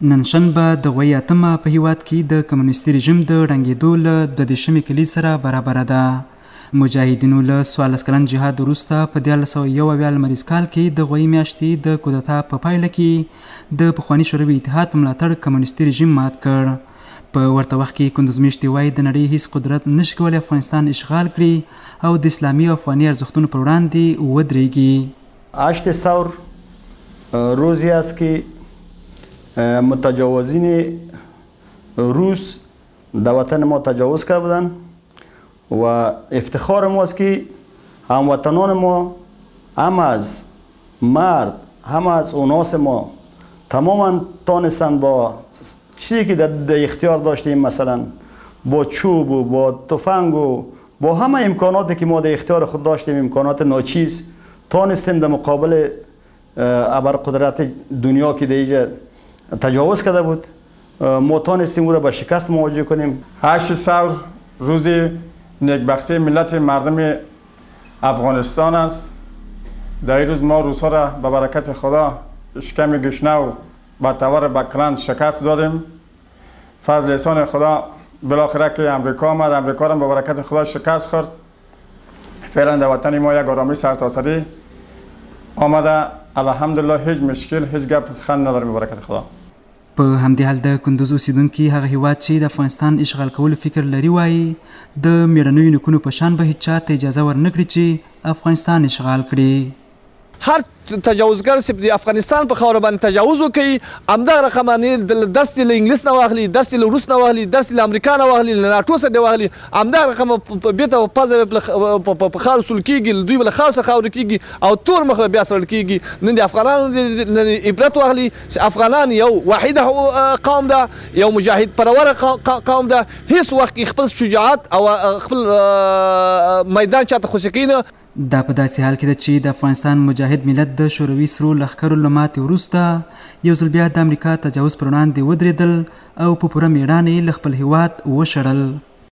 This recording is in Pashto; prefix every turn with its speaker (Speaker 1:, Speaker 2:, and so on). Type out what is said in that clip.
Speaker 1: نن شنبه د غوی اتمه په هیواد کې د کمونیستي رژیم د ړنګېدو له 22 کلیز سره برابره ده. مجاهدینو له 14 کلن جهاد وروسته په 1901 لمریز کال کې د غوی میاشتې د کودتا په پایله کې د پخواني شوروي اتحاد په ملاتړ کمونیستي رژیم مات کړ. په ورته وخت کې کندوز میشتي وایي د نړۍ هیڅ قدرت نشي کولی افغانستان اشغال کړي او د اسلامي او افغاني ارزښتونو پر وړاندې ودرېږي.
Speaker 2: 8 ثور روزی است که متجاوزین روس در وطن ما تجاوز کردن و افتخار ماست که هموطنان ما هم از مرد هم از اوناس ما تماما تانستن با چیزی که در اختیار داشتیم، مثلا با چوب و با تفنگ و با همه امکاناتی که ما در اختیار خود داشتیم، امکانات ناچیز، تانستیم در مقابل ابرقدرت دنیا که در اینجا تجاوز کرده بود، ما تانستیم او را به شکست مواجه کنیم.
Speaker 3: 8 ثور روز نیکبختی ملت مردم افغانستان است. در این روز ما روس‌ها را به برکت خدا شکم گشنه و بدتور بکلند شکست دادیم. فضل احسان خدا بالاخره که امریکا آمد، امریکا را به برکت خدا شکست خورد. فعلا در وطن ما یک آرامی سرتاسری آمده. الحمدلله هیچ مشکل، هیچ گپ سخن نداریم به برکت خدا.
Speaker 1: په همدې حال د کندوز اوسیدونکي هغه هیواد چې د افغانستان اشغال کولو فکر لري وایي د میړنیو نیکونو په شان به هیڅ چا ته اجازه ورنکړي چې افغانستان اشغال کړي.
Speaker 4: هر تجاوزگر چې د افغانستان په خاوره باندې تجاوز وکړي همدغه رقم درس یې له انګلیس نه واخلي، درس یې له روس نه واخلي، درس یې له امریکا نه واخلي، له ناټو څخه دې واخلي، همدغه رقم بېرته پزه په خاورو سول کېږي، دوی به له خاورو څخه خاورې کېږي او تور مخ به بیا سړل کېږي. نن د افغانانو عبرت واخلي چې افغانان یو واحده قوم ده، یو مجاهد پروره قوم ده، هېڅ وخت کې خپل شجاعت او خپل میدان چاته خوشي کوي نه.
Speaker 1: دا په داسې حال کې ده چې د افغانستان مجاهد ملت د شوروي سرو لښکرو له ماتې وروسته یو ځل بیا د امریکا تجاوز پر وړاندې ودرېدل او په پوره مېړانې له خپل هیواد وشړل.